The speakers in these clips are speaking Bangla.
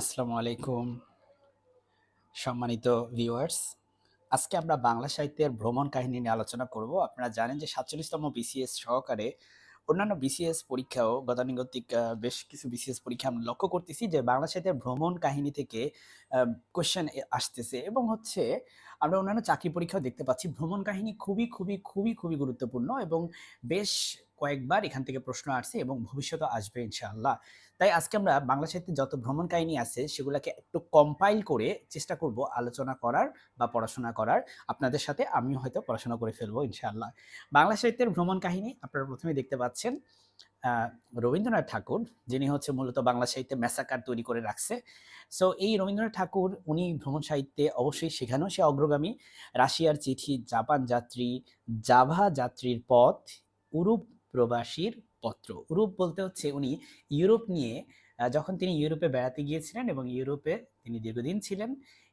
আসসালামু আলাইকুম সম্মানিত ভিউয়ার্স। আজকে আমরা বাংলা সাহিত্যের ভ্রমণ কাহিনী নিয়ে আলোচনা করব। আপনারা জানেন যে ৪৭তম বিসিএস সহকারে অন্যান্য বিসিএস পরীক্ষাও গতানুগতিক বেশ কিছু বিসিএস পরীক্ষা আমরা লক্ষ্য করতেছি যে বাংলা সাহিত্যের ভ্রমণ কাহিনী থেকে কোয়েশ্চেন আসতেছে এবং হচ্ছে আমরা অন্যান্য চাকরি পরীক্ষাও দেখতে পাচ্ছি ভ্রমণ কাহিনী খুবই গুরুত্বপূর্ণ এবং বেশ কয়েকবার এখান থেকে প্রশ্ন আসছে এবং ভবিষ্যতে আসবে ইনশাআল্লাহ। তাই আজকে আমরা বাংলা সাহিত্যে যত ভ্রমণ কাহিনী আছে সেগুলাকে একটু কম্পাইল করে চেষ্টা করব আলোচনা করার বা পড়াশোনা করার। আপনাদের সাথে আমিও হয়তো পড়াশোনা করে ফেলবো ইনশাআল্লাহ। বাংলা সাহিত্যের ভ্রমণ কাহিনী আপনারা প্রথমেই দেখতে পাচ্ছেন রবীন্দ্রনাথ ঠাকুর, যিনি হচ্ছে মূলত বাংলা সাহিত্যে ম্যাসাকার তৈরি করে রাখছে। সো এই রবীন্দ্রনাথ ঠাকুর উনি ভ্রমণ সাহিত্যে অবশ্যই সেখানেও সে অগ্রগামী। রাশিয়ার চিঠি, জাপান যাত্রী, জাভা যাত্রীর পথ, ইউরোপ প্রবাসীর পত্র। ইউরোপ বলতে হচ্ছে উনি ইউরোপ নিয়ে যখন তিনি ইউরোপে বেড়াতে গিয়েছিলেন এবং ইউরোপে তিনি দীর্ঘদিন ছিলেন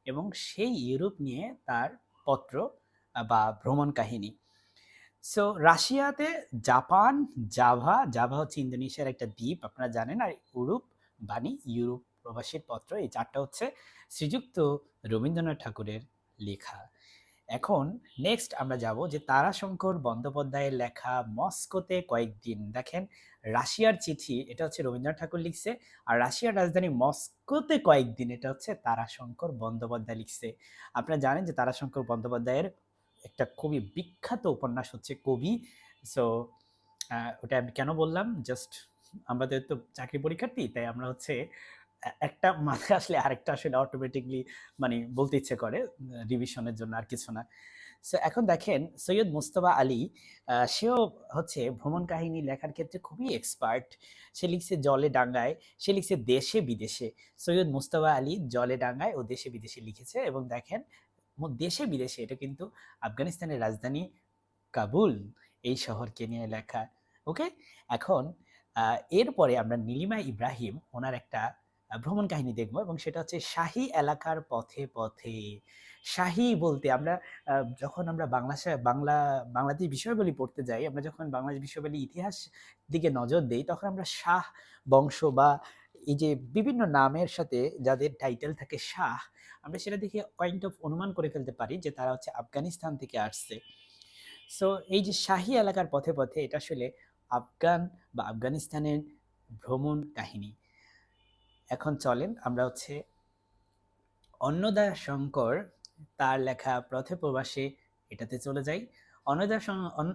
এবং সেই ইউরোপ নিয়ে তার পত্র বা ভ্রমণ কাহিনী। সো রাশিয়াতে জাপান, জাভা হচ্ছে ইন্দোনেশিয়ার একটা দ্বীপ আপনারা জানেন। আর ইউরোপ বাণী, ইউরোপ প্রবাসীর পত্র, এই ৪ টা হচ্ছে শ্রীযুক্ত রবীন্দ্রনাথ ঠাকুরের লেখা। এখন নেক্সট আমরা যাব যে তারাশঙ্কর বন্দ্যোপাধ্যায়ের লেখা মস্কোতে কয়েকদিন। দেখেন, রাশিয়ার চিঠি এটা হচ্ছে রবীন্দ্রনাথ ঠাকুর লিখছে, আর রাশিয়ার রাজধানী মস্কোতে কয়েকদিন এটা হচ্ছে তারাশঙ্কর বন্দ্যোপাধ্যায় লিখছে। আপনারা জানেন যে তারাশঙ্কর বন্দ্যোপাধ্যায়ের একটা খুবই বিখ্যাত উপন্যাস হচ্ছে কবি। সো ওটা আমি কেন বললাম, জাস্ট আমাদের তো চাকরি পরীক্ষার্থী, তাই আমরা হচ্ছে একটা মাথায় আসলে আরেকটা আসলে অটোমেটিকলি মানে বলতে ইচ্ছে করে রিভিশনের জন্য, আর কিছু না। সো এখন দেখেন সৈয়দ মুস্তফা আলী, সেও হচ্ছে ভ্রমণ কাহিনী লেখার ক্ষেত্রে খুবই এক্সপার্ট। সে লিখছে জলে ডাঙ্গায়, সে লিখছে দেশে বিদেশে। সৈয়দ মুস্তফা আলী জলে ডাঙ্গায় ও দেশে বিদেশে লিখেছে এবং দেখেন দেশে বিদেশে এটা কিন্তু আফগানিস্তানের রাজধানী কাবুল, এই শহরকে নিয়ে লেখা। ওকে, এখন এরপরে আমরা নীলিমা ইব্রাহিম ওনার একটা ভ্রমণ কাহিনী দেখব এবং সেটা হচ্ছে শাহী এলাকার পথে পথে। শাহী বলতে আমরা যখন আমরা বাংলাদেশ বিষয়াবলী পড়তে যাই, আমরা যখন বাংলাদেশ বিষয়াবলী ইতিহাস দিকে নজর দেই, তখন আমরা শাহ বংশ বা এই যে বিভিন্ন নামের সাথে যাদের টাইটেল থাকে শাহ, আমরা সেটা দেখে কাইন্ড অফ অনুমান করে ফেলতে পারি যে তারা হচ্ছে আফগানিস্তান থেকে আসছে। সো এই যে শাহী এলাকার পথে পথে এটা আসলে আফগান বা আফগানিস্তানের ভ্রমণ কাহিনী। এখন চলেন আমরা হচ্ছে অন্নদা শঙ্কর তার লেখা পথে প্রবাসে এটাতে চলে যাই।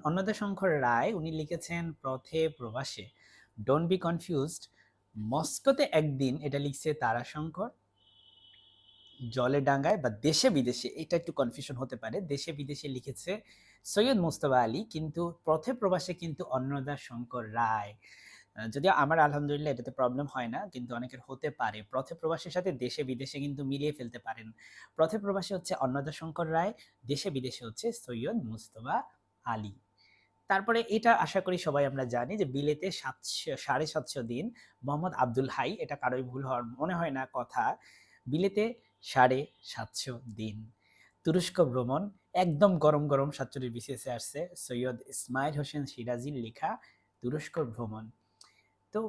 অন্নদা শঙ্কর রায় উনি লিখেছেন পথে প্রবাসে। ডোন্ট বি কনফিউজড, মস্কোতে একদিন এটা লিখছে তারাশঙ্কর। জলে ডাঙ্গায় বা দেশে বিদেশে এটা একটু কনফিউশন হতে পারে, দেশে বিদেশে লিখেছে সৈয়দ মুস্তফা আলী, কিন্তু পথে প্রবাসে কিন্তু অন্নদা শঙ্কর রায়। যদিও আমার আলহামদুলিল্লাহ এটাতে প্রবলেম হয় না, কিন্তু অনেকের হতে পারে। পথে প্রবাসের সাথে দেশে বিদেশে কিন্তু মিলিয়ে ফেলতে পারেন। পথে প্রবাসী হচ্ছে অন্নদা শঙ্কর রায়, দেশে বিদেশে হচ্ছে সৈয়দ মুস্তফা আলী। তারপরে এটা আশা করি সবাই আমরা জানি যে বিলেতে ৭৫০ দিন মোহাম্মদ আব্দুল হাই, এটা কারোই ভুল হওয়ার মনে হয় না কথা। বিলেতে ৭৫০ দিন। তুরস্ক ভ্রমণ একদম গরম গরম ৪৭ বিসিএসে আসছে, সৈয়দ ইসমাইল হোসেন সিরাজির লেখা তুরস্ক ভ্রমণ। তো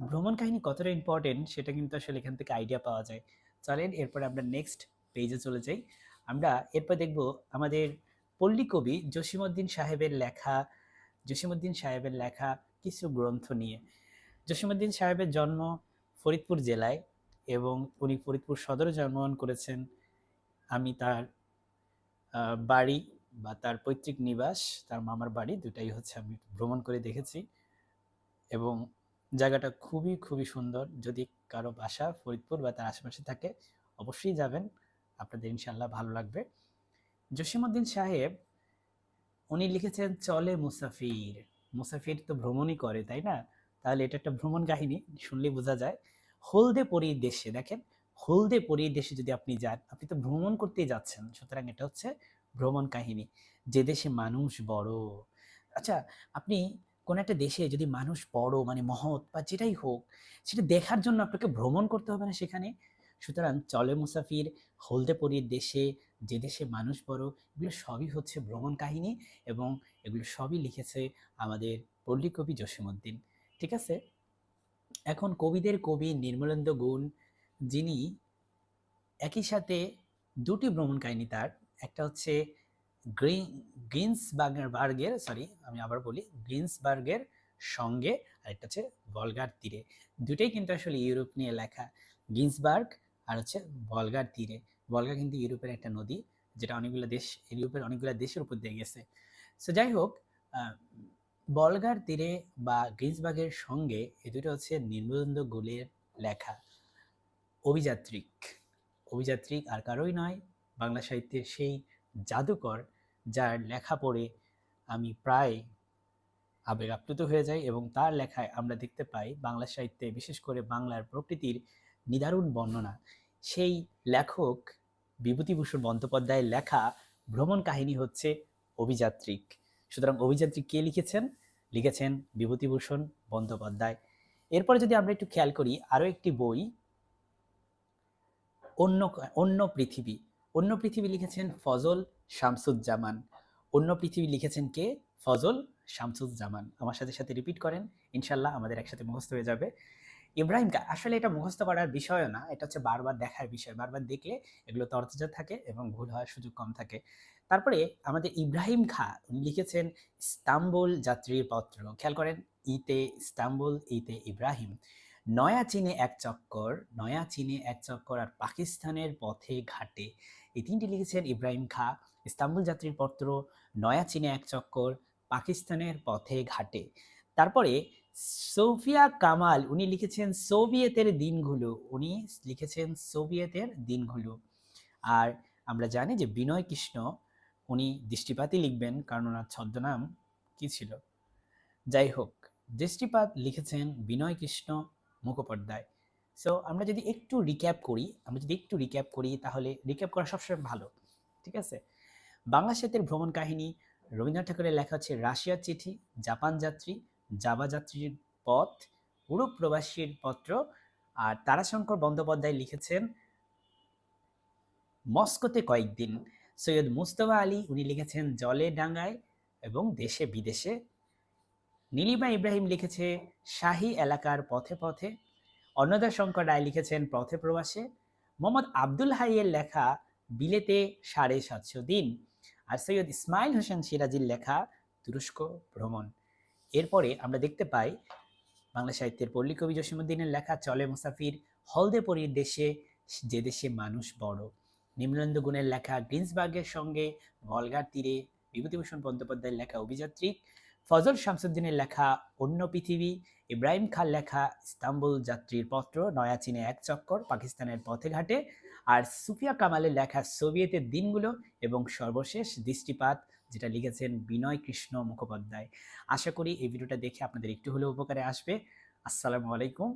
ভ্রমণ কাহিনী কতটা ইম্পর্টেন্ট সেটা কিন্তু আসলে এখান থেকে আইডিয়া পাওয়া যায়। চলেন এরপরে আমরা নেক্সট পেজে চলে যাই। আমরা এরপর দেখব আমাদের পল্লী কবি জসিমউদ্দিন সাহেবের লেখা কিছু গ্রন্থ নিয়ে। জসিমউদ্দিন সাহেবের জন্ম ফরিদপুর জেলায় এবং উনি ফরিদপুর সদরে জন্মগ্রহণ করেছেন। আমি তার বাড়ি বা তার পৈতৃক নিবাস, তার মামার বাড়ি দুটাই হচ্ছে আমি ভ্রমণ করে দেখেছি এবং জায়গাটা খুবই সুন্দর। যদি কারো বাসা ফরিদপুর বা তার আশেপাশে থাকে অবশ্যই যাবেন, আপনাদের ইনশাল্লাহ ভালো লাগবে। জসিমউদ্দিন সাহেব উনি লিখেছেন চলে মুসাফির। মুসাফির তো ভ্রমণই করে, তাই না? তাহলে এটা একটা ভ্রমণ কাহিনী, শুনলেই বোঝা যায়। হলদে পরীর দেশে, দেখেন হলদে পরীর দেশে যদি আপনি যান, আপনি তো ভ্রমণ করতেই যাচ্ছেন, সুতরাং এটা হচ্ছে ভ্রমণ কাহিনী। যে দেশে মানুষ বড়, আচ্ছা, আপনি কোন একটা দেশে যদি মানুষ বড় মানে মহৎ বা যেটাই হোক, সেটা দেখার জন্য আপনাকে ভ্রমণ করতে হবে না সেখানে? সুতরাং চলে মুসাফির, হলদে পরীর দেশে, যে দেশে মানুষ বড়, এগুলো সবই হচ্ছে ভ্রমণ কাহিনী এবং এগুলো সবই লিখেছে আমাদের পল্লী কবি জসীমউদ্দিন। ঠিক আছে, এখন কবিদের কবি নির্মলেন্দু গুণ, যিনি একই সাথে দুটি ভ্রমণ কাহিনী তার, একটা হচ্ছে গ্রিন্সবার্গের আমি আবার বলি গ্রিন্সবার্গের সঙ্গে, আরেকটা হচ্ছে ভলগার তীরে। দুটোই কিন্তু আসলে ইউরোপ নিয়ে লেখা। গ্রিন্সবার্গ আর হচ্ছে ভলগার তীরে। ভলগা কিন্তু ইউরোপের একটা নদী, যেটা ইউরোপের অনেকগুলো দেশের উপর দিয়ে গেছে। সো যাই হোক, ভলগার তীরে বা গ্রিন্সবার্গের সঙ্গে এ দুটো হচ্ছে নির্মলেন্দু গুলের লেখা অভিযাত্রিক। অভিযাত্রিক আর কারোই নয়, বাংলা সাহিত্যের সেই জাদুকর, যার লেখা পড়ে আমি প্রায় আবেগ আপ্লুত হয়ে যাই, এবং তার লেখায় আমরা দেখতে পাই বাংলা সাহিত্যে বিশেষ করে বাংলার প্রকৃতির নিদারুণ বর্ণনা। সেই লেখক বিভূতিভূষণ বন্দ্যোপাধ্যায়ের লেখা ভ্রমণ কাহিনী হচ্ছে অভিযাত্রিক। সুতরাং অভিযাত্রিক কে লিখেছেন? লিখেছেন বিভূতিভূষণ বন্দ্যোপাধ্যায়। এরপরে যদি আমরা একটু খেয়াল করি, আরও একটি বই অন্য অন্য পৃথিবী। অন্য পৃথিবী লিখেছেন ফজল শামসুজ্জামান। অন্য পৃথিবী লিখেছেন কে? ফজল শামসুজ্জামান। আমার সাথে সাথে রিপিট করেন, ইনশাল্লাহ আমাদের একসাথে মুখস্থ হয়ে যাবে। ইব্রাহিম কা আসলে এটা মুখস্থ করার বিষয়ও না, এটা হচ্ছে বারবার দেখার বিষয়। বারবার দেখলে এগুলো তর্জা থাকে এবং ভুল হওয়ার সুযোগ কম থাকে। তারপরে আমাদের ইব্রাহিম খা উনি লিখেছেন ইস্তাম্বুল যাত্রীর পত্র। খেয়াল করেন, ইতে ইস্তাম্বুল, ইতে ইব্রাহিম। নয়া চীনে এক চক্কর, নয়া চীনে এক চক্কর আর পাকিস্তানের পথে ঘাটে। এই তিনটি লিখেছেন ইব্রাহিম খা। ইস্তাম্বুল যাত্রীর পত্র, নয়া চীনে এক চক্কর, পাকিস্তানের পথে ঘাটে। তারপরে সোফিয়া কামাল উনি লিখেছেন সোভিয়েতের দিনগুলো। উনি লিখেছেন সোভিয়েতের দিনগুলো। আর আমরা জানি যে বিনয় কৃষ্ণ উনি দৃষ্টিপাতই লিখবেন, কারণ ওনার ছদ্মনাম কি ছিল? যাই হোক, দৃষ্টিপাত লিখেছেন বিনয় কৃষ্ণ মুখোপাধ্যায়। সো আমরা যদি একটু রিক্যাপ করি তাহলে রিক্যাপ করা সবসময় ভালো, ঠিক আছে? বাংলা সাহিত্যের ভ্রমণ কাহিনী রবীন্দ্রনাথ ঠাকুরের লেখা হচ্ছে রাশিয়ার চিঠি, জাপান যাত্রী, জাভা যাত্রীর পথ, ইউরোপ প্রবাসীর পত্র। আর তারাশঙ্কর বন্দ্যোপাধ্যায় লিখেছেন মস্কোতে কয়েকদিন। সৈয়দ মুস্তফা আলী উনি লিখেছেন জলে ডাঙ্গায় এবং দেশে বিদেশে। নীলিমা ইব্রাহিম লিখেছে শাহী এলাকার পথে পথে। অন্নদাশঙ্কর রায় লিখেছেন পথে প্রবাসে। মোহাম্মদ আব্দুল হাইয়ের লেখা বিলেতে ৭৫০ দিন। আর সৈয়দ ইসমাইল হোসেন সিরাজির লেখা তুরস্ক ভ্রমণ। এরপরে আমরা দেখতে পাই বাংলা সাহিত্যের পল্লী কবি জসীমউদ্দিনের লেখা চলে মুসাফির, হলদে পরীর দেশে, যে দেশে মানুষ বড়। নিম্নানন্দ গুণের লেখা গ্রিন্সবার্গের সঙ্গে, ভলগার তীরে। বিভূতিভূষণ বন্দ্যোপাধ্যায়ের লেখা অভিযাত্রিক। ফজল শামসুদ্দিনের লেখা অন্য পৃথিবী। ইব্রাহিম খান লেখা ইস্তাম্বুল যাত্রীর পত্র, নয়া চীনে এক চক্কর, পাকিস্তানের পথে ঘাটে। আর সুফিয়া কামালের লেখা সোভিয়েতের দিনগুলো। এবং সর্বশেষ দৃষ্টিপাত, যেটা লিখেছেন বিনয় কৃষ্ণ মুখোপাধ্যায়। আশা করি এই ভিডিওটা দেখে আপনাদের একটু হলেও উপকারে আসবে। আসসালামু আলাইকুম।